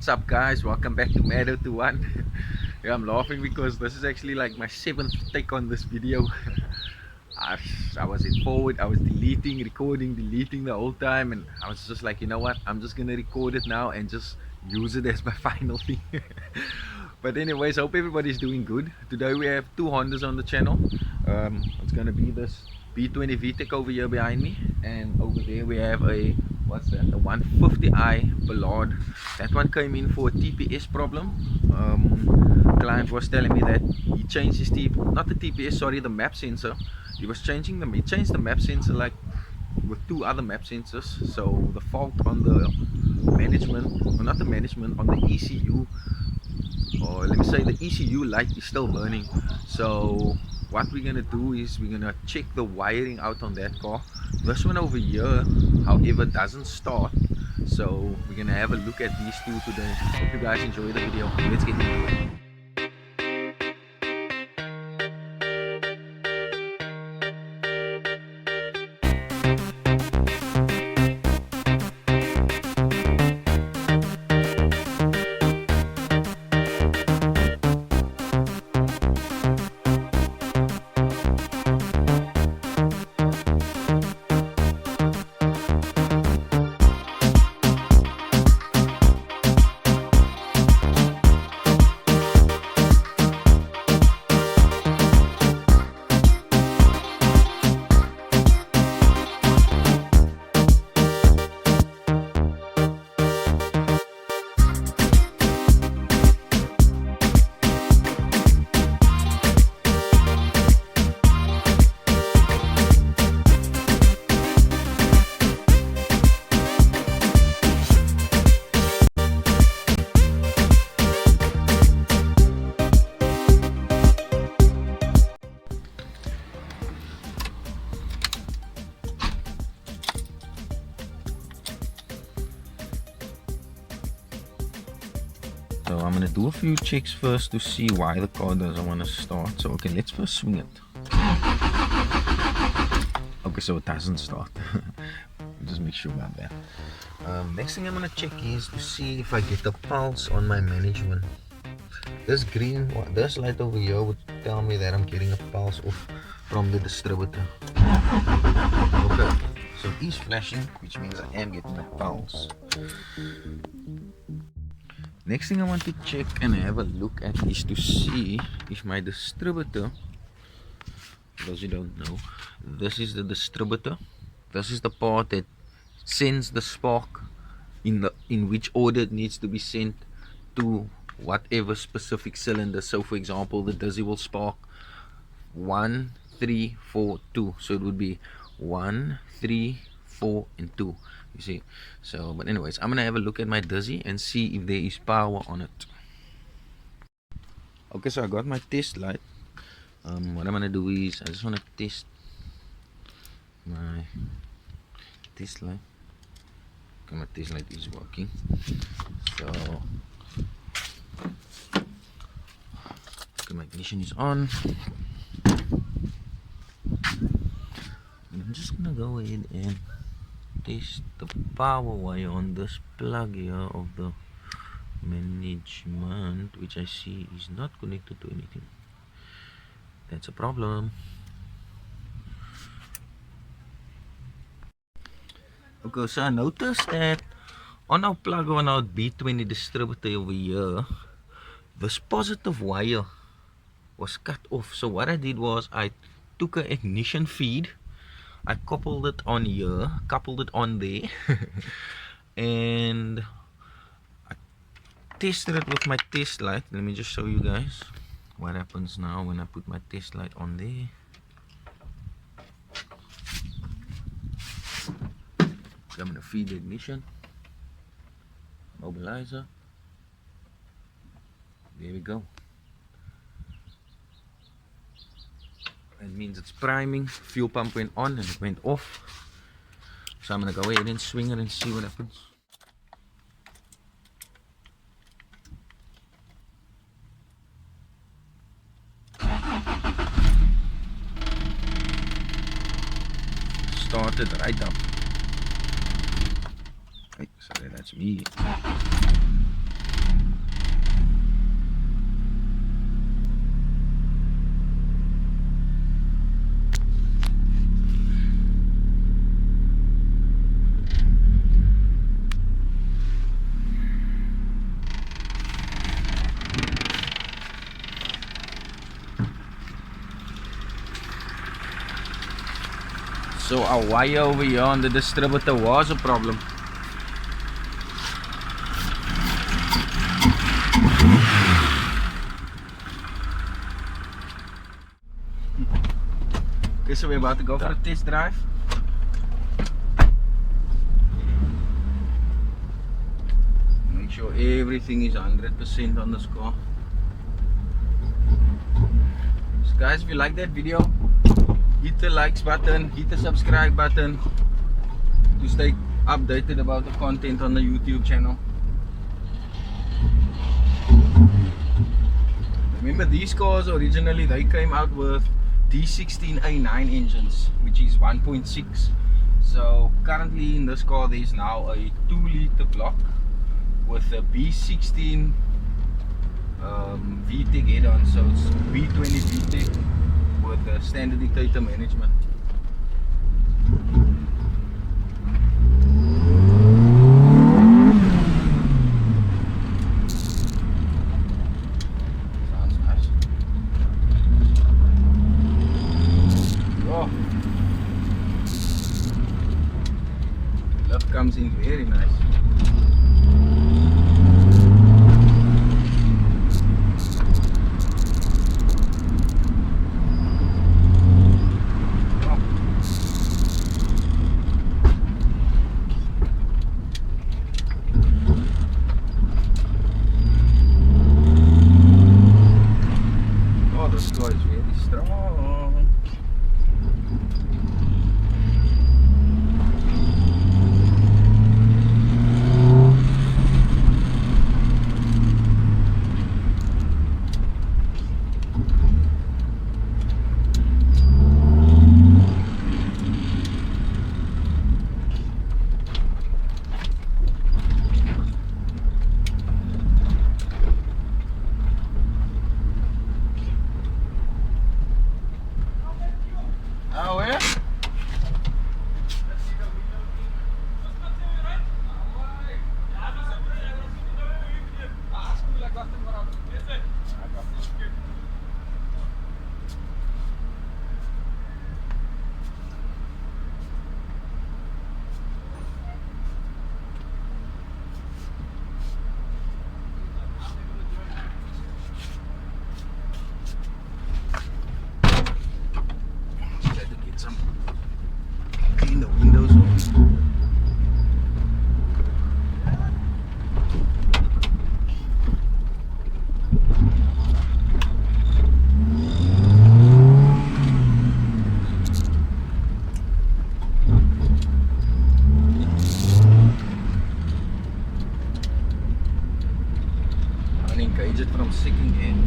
What's up, guys? Welcome back to Mado to One. Yeah, I'm laughing because this is actually like my 7th take on this video. I was in forward, I was deleting, recording, deleting the whole time, and I was just like, you know what, I'm just gonna record it now and just use it as my final thing. But anyways, hope everybody's doing good. Today we have two Hondas on the channel. It's gonna be this B20vtec over here behind me, and over there we have a, what's that, a 150i Ballard. That one came in for a TPS problem. Client was telling me that he changed his not the TPS, sorry, the map sensor. He changed the map sensor like with two other map sensors. So the fault on the management, or not the management, on the ECU, or let me say the ECU light is still burning. So what we're gonna do is we're gonna check the wiring out on that car. This one over here, however, doesn't start. So we're gonna have a look at these two today. Hope you guys enjoy the video. Let's get into it. So I'm gonna do a few checks first to see why the car doesn't want to start. So okay, let's first swing it. Okay, so it doesn't start. Just make sure about that. Next thing I'm gonna check is to see if I get a pulse on my management. This green, this light over here would tell me that I'm getting a pulse off from the distributor. Okay, so it is flashing, which means I am getting a pulse. Next thing I want to check and have a look at is to see if my distributor, for those who don't know, this is the distributor. This is the part that sends the spark in which order it needs to be sent to whatever specific cylinder. So for example, the dizzy will spark 1, 3, 4, 2. So it would be 1, 3, 4 and 2, you see. So but anyways, I'm gonna have a look at my dizzy and see if there is power on it. Okay, so I got my test light. What I'm gonna do is I just want to test my test light. Okay, my test light is working. So okay, my ignition is on. And I'm just gonna go ahead and test the power wire on this plug here of the management, which I see is not connected to anything. That's a problem. Okay, so I noticed that on our plug on our B20 distributor over here, this positive wire was cut off. So what I did was I took an ignition feed, I coupled it on here, coupled it on there, and I tested it with my test light. Let me just show you guys what happens now when I put my test light on there. So I'm gonna feed the ignition, mobilizer. There we go. It means it's priming. Fuel pump went on and it went off. So I'm gonna go ahead and swing it and see what happens. Started right up. Hey, sorry, that's me. So our wire over here on the distributor was a problem. Okay, so we're about to go for a test drive. Make sure everything is 100% on this car. So guys, if you like that video, hit the likes button, hit the subscribe button to stay updated about the content on the YouTube channel. Remember, these cars originally they came out with D16A9 engines, which is 1.6. So currently in this car there is now a 2-liter block with a B16 VTEC head-on. So it's B20vtec with a standard Dicktator management. Sounds nice. Oh, lift comes in very nice. This car is very strong. Oh, yeah? Clean the windows off. And engage it from second end.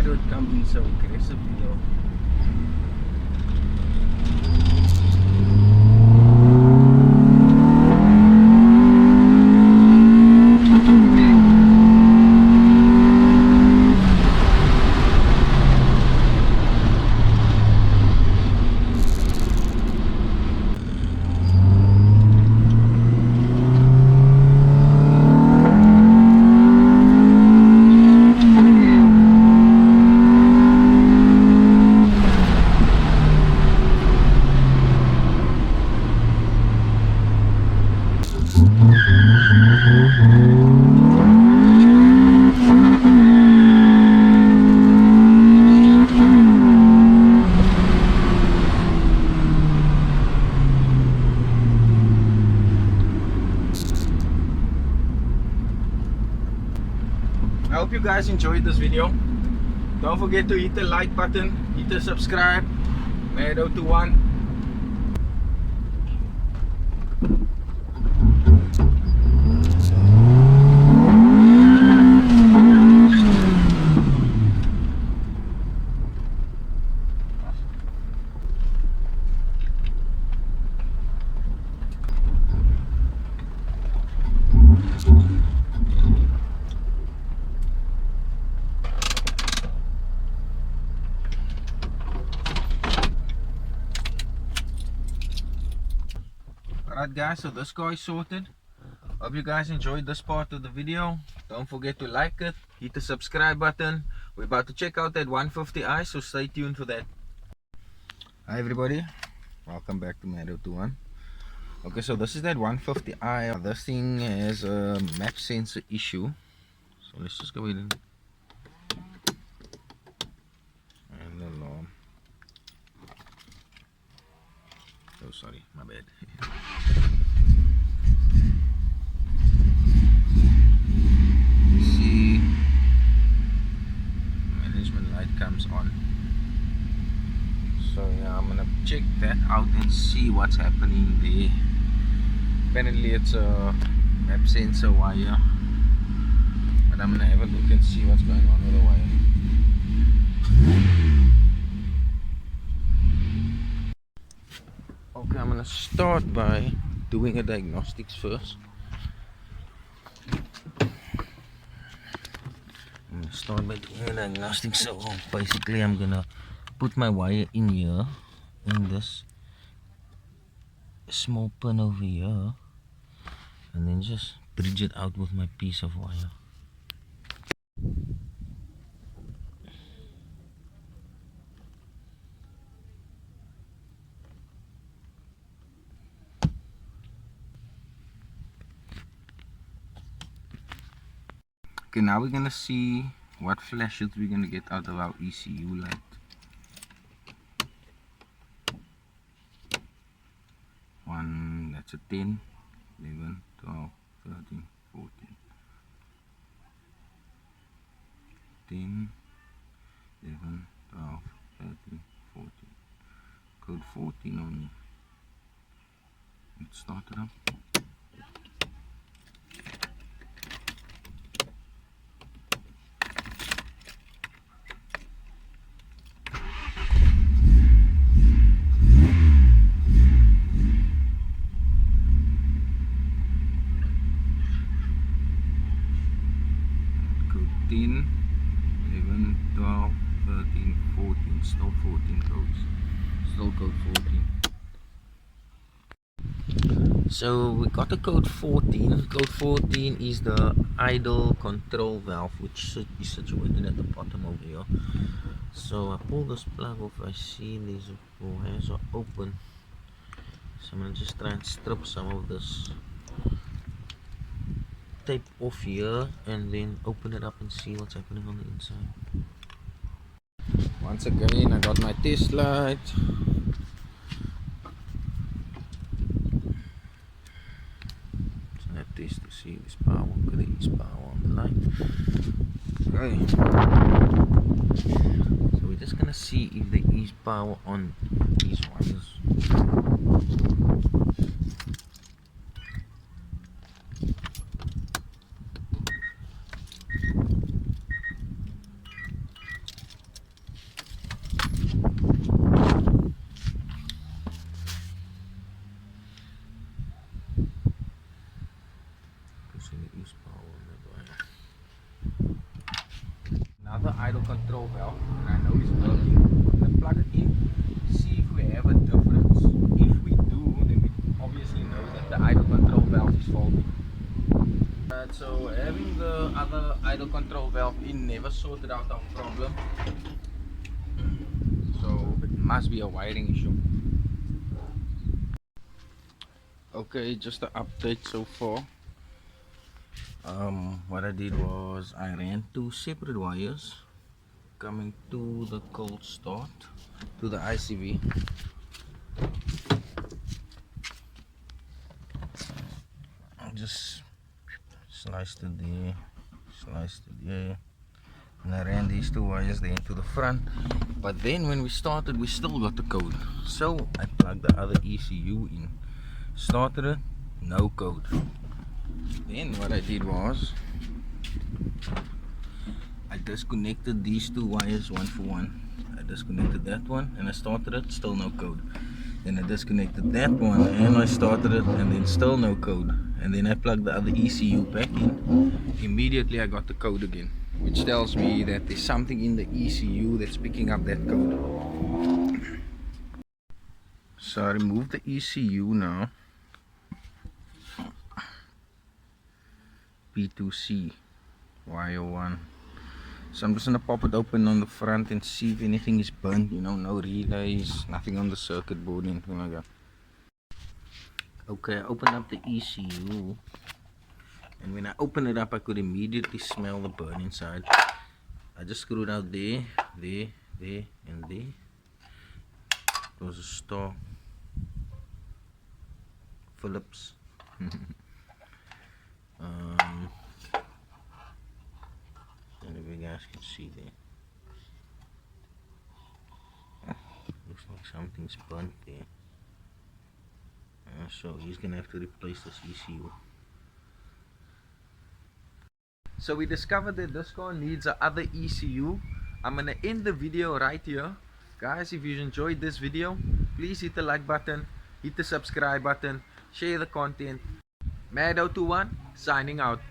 It comes in so aggressively though. I hope you guys enjoyed this video. Don't forget to hit the like button, hit the subscribe. Mad 021. Alright guys, so this car is sorted. Hope you guys enjoyed this part of the video. Don't forget to like it, hit the subscribe button. We're about to check out that 150i, so stay tuned for that. Hi everybody, welcome back to my 21. Okay, so this is that 150i. This thing has a map sensor issue, so let's just go ahead and alarm. Oh sorry, my bad. See, management light comes on. So yeah, I'm gonna check that out and see what's happening there. Apparently it's a map sensor wire, but I'm gonna have a look and see what's going on with the wire. Okay, I'm gonna start by doing a diagnostics first. I'm gonna start by doing a diagnostics. So basically I'm gonna put my wire in here, in this small pin over here, and then just bridge it out with my piece of wire. Okay, now we're gonna see what flashes we're gonna get out of our ECU light. One, that's a 10, 11, 12, 13, 14. 10, 11, 12, 13, 14. Code 14 on. Let's start it up. Code 10, 11, 12, 13, 14. Still 14 codes. Still code 14. So we got a code 14. Code 14 is the idle control valve, which is situated at the bottom over here. So I pull this plug off. I see these wires are open. So I'm gonna just try and strip some of this tape off here and then open it up and see what's happening on the inside. Once again, I got my test light. Test to see this power. There is power on the light. Okay, so we're just gonna see if there is power on these wires. Another idle control valve, and I know it's working. I'm going to plug it in, see if we have a difference. If we do, then we obviously know that the idle control valve is faulty. So having the other idle control valve in never sorted out our problem. So it must be a wiring issue. Okay, just an update so far. What I did was I ran two separate wires coming to the cold start to the ICV. I just sliced it there, and I ran these two wires there into the front. But then when we started, we still got the code, so I plugged the other ECU in, started it, no code. Then what I did was I disconnected these two wires one for one. I disconnected that one and I started it, still no code. Then I disconnected that one and I started it, and then still no code. And then I plugged the other ECU back in. Immediately I got the code again, which tells me that there's something in the ECU that's picking up that code. So I removed the ECU now. P2C wire 1. So I'm just gonna pop it open on the front and see if anything is burnt, you know, no relays, nothing on the circuit board, anything like that. Okay, I opened up the ECU, and when I opened it up I could immediately smell the burn inside. I just screwed out there, and there. It was a stock Phillips. And if you guys can see there, looks like something's burnt there. So he's gonna have to replace this ECU. So we discovered that this car needs a other ECU. I'm gonna end the video right here. Guys, if you enjoyed this video, please hit the like button, hit the subscribe button, share the content. Mad021 signing out.